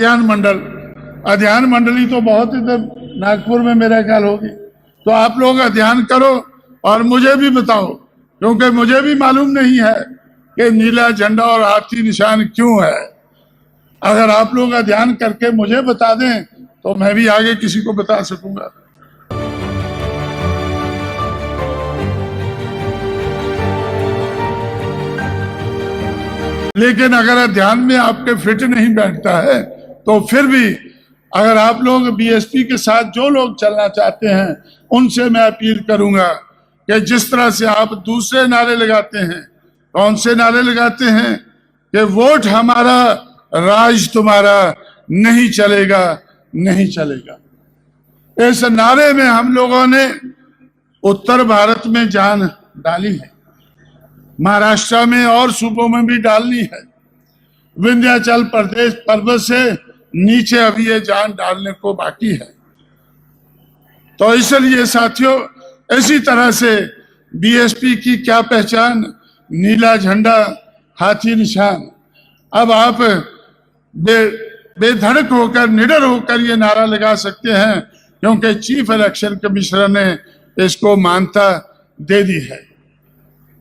अध्ययन मंडली तो बहुत इधर नागपुर में मेरा ख्याल होगी, तो आप लोग अध्ययन करो और मुझे भी बताओ, क्योंकि मुझे भी मालूम नहीं है कि नीला झंडा और हाथी निशान क्यों है। अगर आप लोग अध्ययन करके मुझे बता दें तो मैं भी आगे किसी को बता सकूंगा। लेकिन अगर अध्ययन में आपके फिट नहीं बैठता है तो फिर भी अगर आप लोग बीएसपी के साथ जो लोग चलना चाहते हैं उनसे मैं अपील करूंगा कि जिस तरह से आप दूसरे नारे लगाते हैं, कौन से नारे लगाते हैं कि वोट हमारा राज तुम्हारा, नहीं चलेगा नहीं चलेगा। इस नारे में हम लोगों ने उत्तर भारत में जान डाली है, महाराष्ट्र में और सूबों में भी डालनी है, विंध्याचल प्रदेश पर्वत से नीचे अभी ये जान डालने को बाकी है। तो इसलिए साथियों, इसी तरह से बीएसपी की क्या पहचान, नीला झंडा हाथी निशान। अब आप बेधड़क होकर, निडर होकर ये नारा लगा सकते हैं, क्योंकि चीफ इलेक्शन कमिश्नर ने इसको मान्यता दे दी है।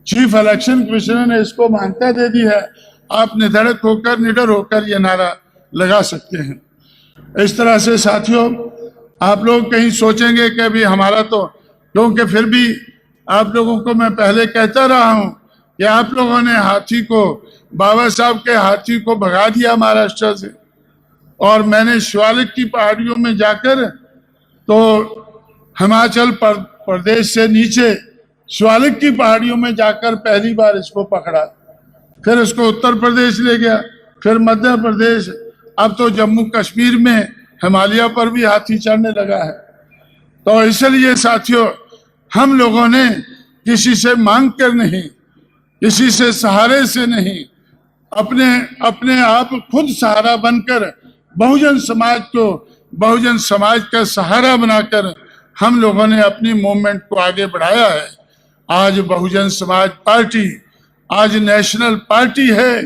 चीफ इलेक्शन कमिश्नर ने इसको मान्यता दे दी है। आप निधड़क होकर, निडर होकर ये नारा लगा सकते हैं। इस तरह से साथियों, आप लोग कहीं सोचेंगे कि अभी हमारा तो, क्योंकि फिर भी आप लोगों को मैं पहले कहता रहा हूं कि आप लोगों ने हाथी को, बाबा साहब के हाथी को भगा दिया महाराष्ट्र से, और मैंने शिवालिक की पहाड़ियों में जाकर, तो हिमाचल प्रदेश से नीचे शिवालिक की पहाड़ियों में जाकर पहली बार इसको पकड़ा, फिर इसको उत्तर प्रदेश ले गया, फिर मध्य प्रदेश, अब तो जम्मू कश्मीर में हिमालय पर भी हाथी चढ़ने लगा है। तो इसलिए साथियों, हम लोगों ने किसी से मांग कर नहीं, किसी से सहारे से नहीं, अपने आप खुद सहारा बनकर बहुजन समाज को, बहुजन समाज का सहारा बनाकर हम लोगों ने अपनी मूवमेंट को आगे बढ़ाया है। आज बहुजन समाज पार्टी आज नेशनल पार्टी है।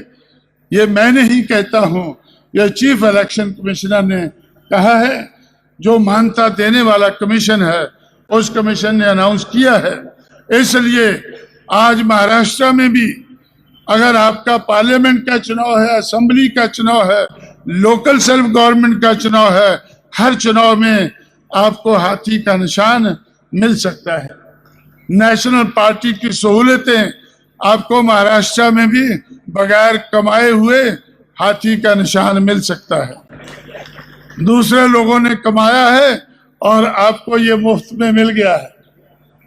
ये मैं नहीं कहता हूं, यह चीफ इलेक्शन कमिश्नर ने कहा है। जो मान्यता देने वाला कमीशन है उस कमीशन ने अनाउंस किया है। इसलिए आज महाराष्ट्र में भी अगर आपका पार्लियामेंट का चुनाव है, असेंबली का चुनाव है, लोकल सेल्फ गवर्नमेंट का चुनाव है, हर चुनाव में आपको हाथी का निशान मिल सकता है। नेशनल पार्टी की सहूलतें आपको महाराष्ट्र में भी बगैर कमाए हुए हाथी का निशान मिल सकता है। दूसरे लोगों ने कमाया है और आपको ये मुफ्त में मिल गया है,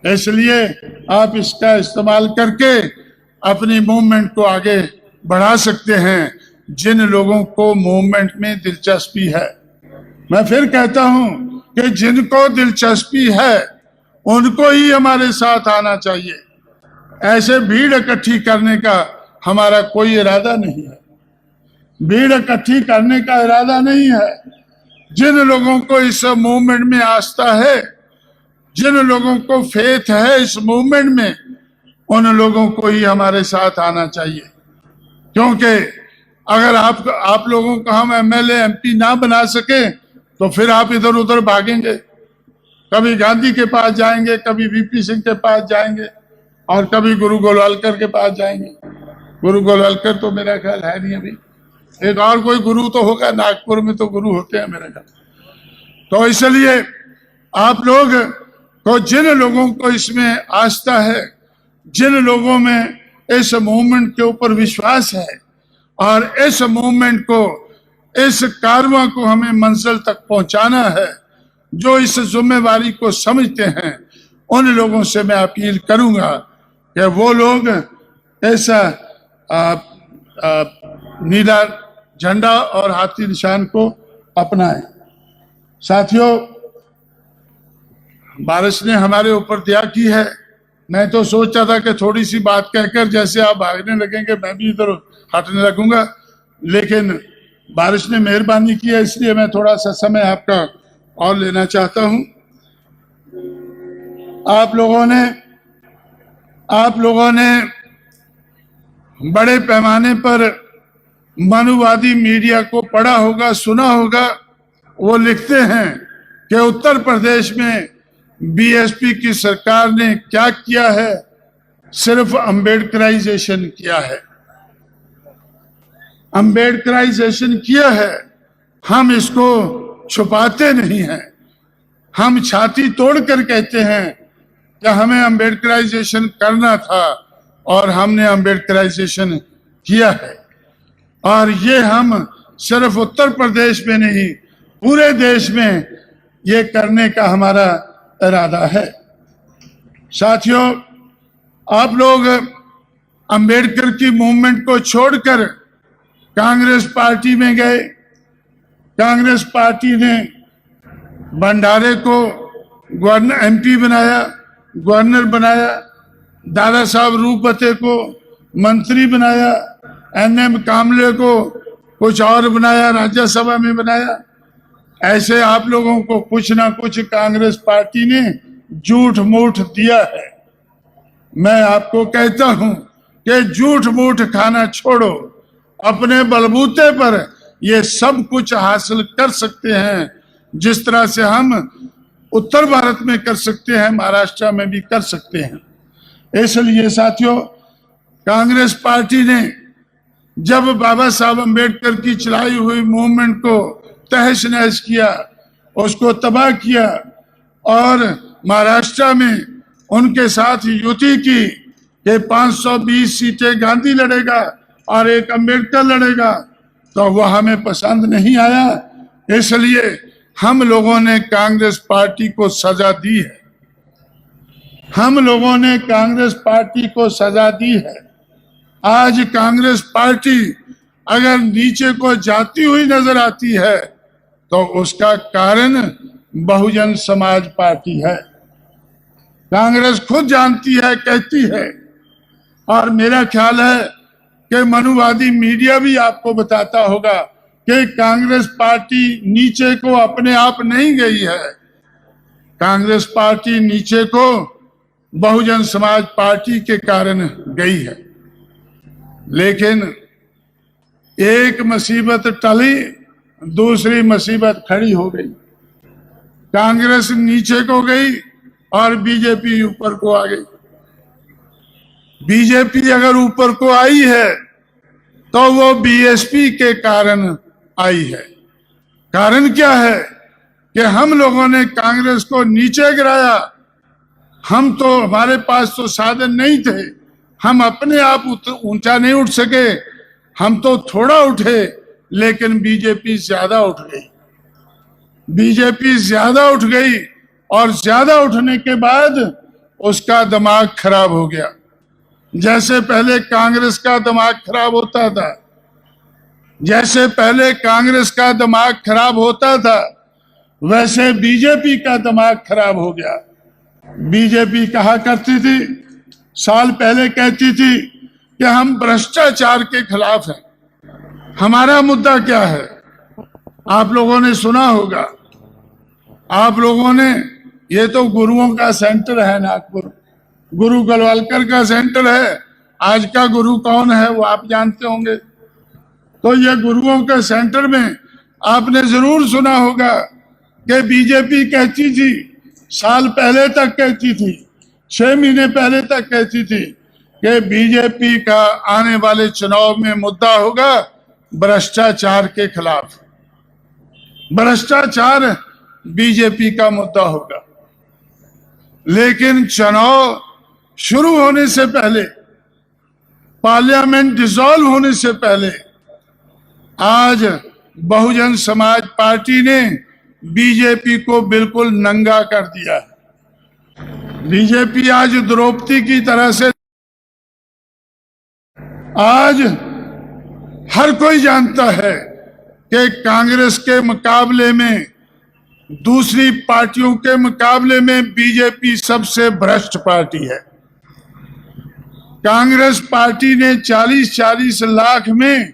इसलिए आप इसका इस्तेमाल करके अपनी मूवमेंट को आगे बढ़ा सकते हैं। जिन लोगों को मूवमेंट में दिलचस्पी है, मैं फिर कहता हूं कि जिनको दिलचस्पी है उनको ही हमारे साथ आना चाहिए। ऐसे भीड़ इकट्ठी करने का हमारा कोई इरादा नहीं है, भीड़ इकट्ठी करने का इरादा नहीं है। जिन लोगों को इस मूवमेंट में आस्था है, जिन लोगों को फेथ है इस मूवमेंट में, उन लोगों को ही हमारे साथ आना चाहिए। क्योंकि अगर आप लोगों को हम एमएलए एमपी ना बना सके तो फिर आप इधर उधर भागेंगे, कभी गांधी के पास जाएंगे, कभी वीपी सिंह के पास जाएंगे, और कभी गुरु गोलवालकर के पास जाएंगे। गुरु गोलवालकर तो मेरा ख्याल है नहीं अभी, एक और कोई गुरु तो होगा, नागपुर में तो गुरु होते हैं मेरा ख्याल। तो इसलिए आप लोग को, जिन लोगों को इसमें आस्था है, जिन लोगों में इस मूवमेंट के ऊपर विश्वास है और इस मूवमेंट को, इस कारवां को हमें मंजिल तक पहुंचाना है, जो इस जिम्मेवारी को समझते हैं, उन लोगों से मैं अपील करूंगा कि वो लोग ऐसा नीला झंडा और हाथी निशान को अपनाएं। साथियों, बारिश ने हमारे ऊपर दया की है। मैं तो सोचता था कि थोड़ी सी बात कहकर जैसे आप भागने लगेंगे मैं भी इधर हटने लगूंगा, लेकिन बारिश ने मेहरबानी की है, इसलिए मैं थोड़ा सा समय आपका और लेना चाहता हूं। आप लोगों ने बड़े पैमाने पर मनुवादी मीडिया को पढ़ा होगा, सुना होगा। वो लिखते हैं कि उत्तर प्रदेश में बीएसपी की सरकार ने क्या किया है, सिर्फ अंबेडकराइजेशन किया है, अंबेडकराइजेशन किया है। हम इसको छुपाते नहीं हैं, हम छाती तोड़कर कहते हैं कि हमें अंबेडकराइजेशन करना था और हमने अंबेडकराइजेशन किया है। और ये हम सिर्फ उत्तर प्रदेश में नहीं, पूरे देश में ये करने का हमारा इरादा है। साथियों, आप लोग अंबेडकर की मूवमेंट को छोड़कर कांग्रेस पार्टी में गए। कांग्रेस पार्टी ने भंडारे को गवर्नर एमपी बनाया, गवर्नर बनाया, दादा साहब रूपते को मंत्री बनाया, एनएम कामले को कुछ और बनाया, राज्यसभा में बनाया। ऐसे आप लोगों को कुछ ना कुछ कांग्रेस पार्टी ने झूठ मूठ दिया है। मैं आपको कहता हूं कि झूठ मूठ खाना छोड़ो, अपने बलबूते पर ये सब कुछ हासिल कर सकते हैं। जिस तरह से हम उत्तर भारत में कर सकते हैं, महाराष्ट्र में भी कर सकते हैं। इसलिए साथियों, कांग्रेस पार्टी ने जब बाबा साहब अम्बेडकर की चलाई हुई मूवमेंट को तहस नहस किया, उसको तबाह किया और महाराष्ट्र में उनके साथ युति की कि 520 सीटें गांधी लड़ेगा और एक अम्बेडकर लड़ेगा, तो वह हमें पसंद नहीं आया। इसलिए हम लोगों ने कांग्रेस पार्टी को सजा दी है, हम लोगों ने कांग्रेस पार्टी को सजा दी है। आज कांग्रेस पार्टी अगर नीचे को जाती हुई नजर आती है तो उसका कारण बहुजन समाज पार्टी है। कांग्रेस खुद जानती है, कहती है, और मेरा ख्याल है कि मनुवादी मीडिया भी आपको बताता होगा कि कांग्रेस पार्टी नीचे को अपने आप नहीं गई है। कांग्रेस पार्टी नीचे को बहुजन समाज पार्टी के कारण गई है। लेकिन एक मुसीबत टली, दूसरी मुसीबत खड़ी हो गई। कांग्रेस नीचे को गई और बीजेपी ऊपर को आ गई। बीजेपी अगर ऊपर को आई है तो वो बीएसपी के कारण आई है। कारण क्या है कि हम लोगों ने कांग्रेस को नीचे गिराया। हम तो, हमारे पास तो साधन नहीं थे, हम अपने आप ऊंचा नहीं उठ सके, हम तो थोड़ा उठे, लेकिन बीजेपी ज्यादा उठ गई। बीजेपी ज्यादा उठ गई और ज्यादा उठने के बाद उसका दिमाग खराब हो गया। जैसे पहले कांग्रेस का दिमाग खराब होता था, जैसे पहले कांग्रेस का दिमाग खराब होता था, वैसे बीजेपी का दिमाग खराब हो गया। बीजेपी कहा करती थी, साल पहले कहती थी कि हम भ्रष्टाचार के खिलाफ हैं। हमारा मुद्दा क्या है? आप लोगों ने सुना होगा, आप लोगों ने, ये तो गुरुओं का सेंटर है नागपुर, गुरु गलवालकर का सेंटर है। आज का गुरु कौन है वो आप जानते होंगे। तो ये गुरुओं के सेंटर में आपने जरूर सुना होगा कि बीजेपी कहती थी, साल पहले तक कहती थी, 6 महीने पहले तक कहती थी कि बीजेपी का आने वाले चुनाव में मुद्दा होगा भ्रष्टाचार के खिलाफ। भ्रष्टाचार बीजेपी का मुद्दा होगा। लेकिन चुनाव शुरू होने से पहले, पार्लियामेंट डिसॉल्व होने से पहले, आज बहुजन समाज पार्टी ने बीजेपी को बिल्कुल नंगा कर दिया है। बीजेपी आज द्रौपदी की तरह से, आज हर कोई जानता है कि कांग्रेस के मुकाबले में, दूसरी पार्टियों के मुकाबले में बीजेपी सबसे भ्रष्ट पार्टी है। कांग्रेस पार्टी ने 40-40 लाख में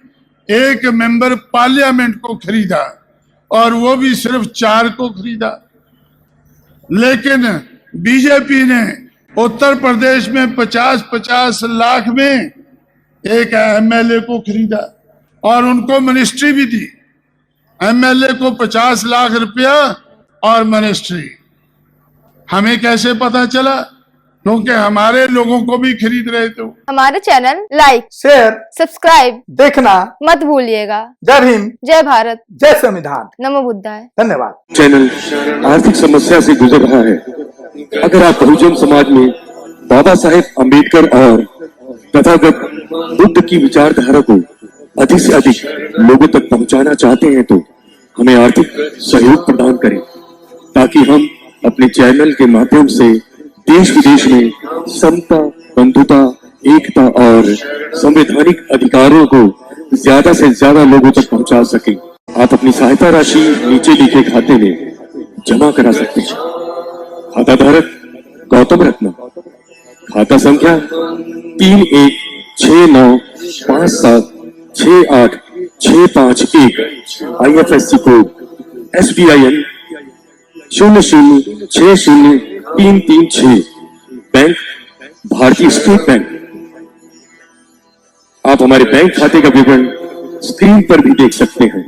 एक मेंबर पार्लियामेंट को खरीदा और वो भी सिर्फ 4 को खरीदा। लेकिन बीजेपी ने उत्तर प्रदेश में 50-50 लाख में एक एमएलए को खरीदा। और उनको मिनिस्ट्री भी दी। एमएलए को 50 लाख रुपया और मिनिस्ट्री। हमें कैसे पता चला? क्योंकि हमारे लोगों को भी खरीद रहे थे। हमारे चैनल लाइक, शेयर, सब्सक्राइब देखना मत भूलिएगा। जय भीम, जय भारत, जय संविधान। नमो बुद्धाय। धन्यवाद। चैनल आर्थिक समस्या से गुजर रहा है। अगर आप बहुजन समाज में बाबा साहेब अम्बेडकर और तथागत बुद्ध की विचारधारा को अधिक से अधिक लोगों तक पहुंचाना चाहते हैं तो हमें आर्थिक सहयोग प्रदान करें, ताकि हम अपने चैनल के माध्यम से देश विदेश में समता, बंधुता, एकता और संवैधानिक अधिकारों को ज्यादा से ज्यादा लोगों तक पहुंचा सकें। आप अपनी सहायता राशि नीचे लिखे खाते में जमा करा सकते हैं। खाता धारक गौतम रत्न, खाता संख्या 3169576865 IFSC कोड SBIN 0060336, बैंक भारतीय स्टेट बैंक। आप हमारे बैंक खाते का विवरण स्क्रीन पर भी देख सकते हैं।